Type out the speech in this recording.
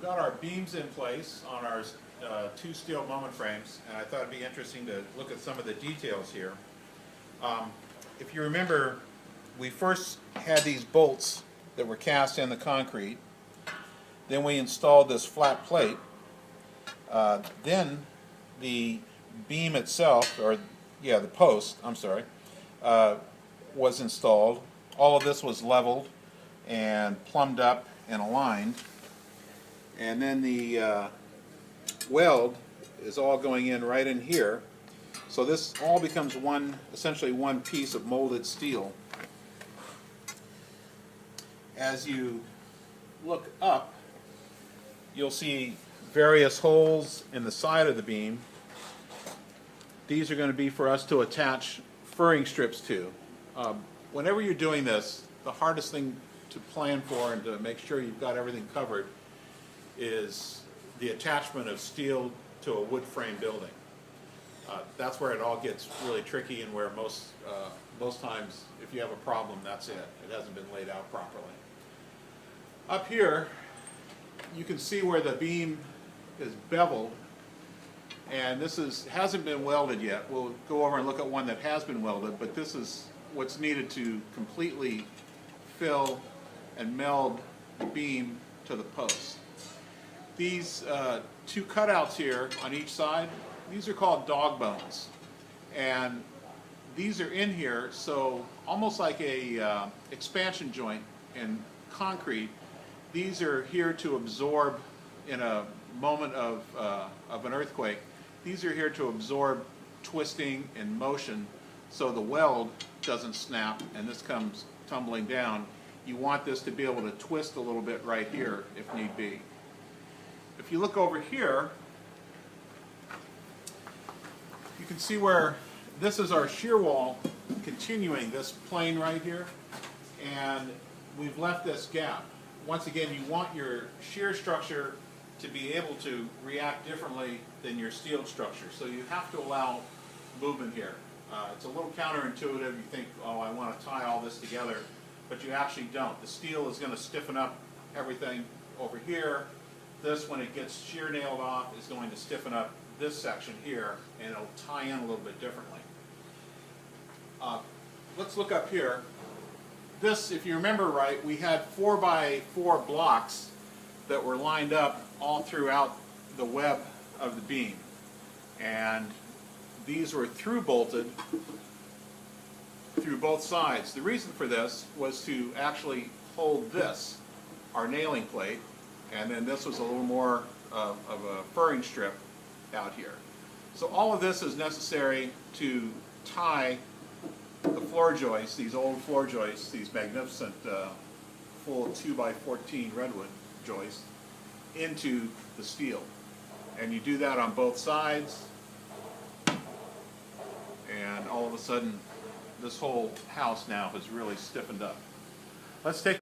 got our beams in place on our two steel moment frames, and I thought it'd be interesting to look at some of the details here. If you remember, we first had these bolts that were cast in the concrete. Then we installed this flat plate. Then the beam itself, or yeah, the post, I'm sorry, was installed. All of this was leveled and plumbed up and aligned. And then the weld is all going in right in here. So this all becomes essentially one piece of molded steel. As you look up, you'll see various holes in the side of the beam. These are going to be for us to attach furring strips to. Whenever you're doing this, the hardest thing to plan for and to make sure you've got everything covered is the attachment of steel to a wood frame building. That's where it all gets really tricky, and where most times if you have a problem, that's it. It hasn't been laid out properly. Up here, you can see where the beam is beveled, and this hasn't been welded yet. We'll go over and look at one that has been welded, but this is what's needed to completely fill and meld the beam to the post. These two cutouts here on each side, these are called dog bones, and these are in here, so almost like a expansion joint in concrete. These are here to absorb in a moment of an earthquake. These are here to absorb twisting and motion so the weld doesn't snap and this comes tumbling down. You want this to be able to twist a little bit right here if need be. If you look over here, you can see where this is our shear wall continuing this plane right here, and we've left this gap. Once again, you want your shear structure to be able to react differently than your steel structure, so you have to allow movement here. It's a little counterintuitive. You think, oh, I want to tie all this together, but you actually don't. The steel is going to stiffen up everything over here. This, when it gets shear nailed off, is going to stiffen up this section here, and it'll tie in a little bit differently. Let's look up here. This, if you remember right, we had 4x4 blocks that were lined up all throughout the web of the beam, and these were through bolted through both sides. The reason for this was to actually hold this, our nailing plate, and then this was a little more of a furring strip out here. So all of this is necessary to tie the floor joists, these old floor joists, these magnificent full 2x14 redwood joists, into the steel. And you do that on both sides, and all of a sudden this whole house now has really stiffened up. Let's take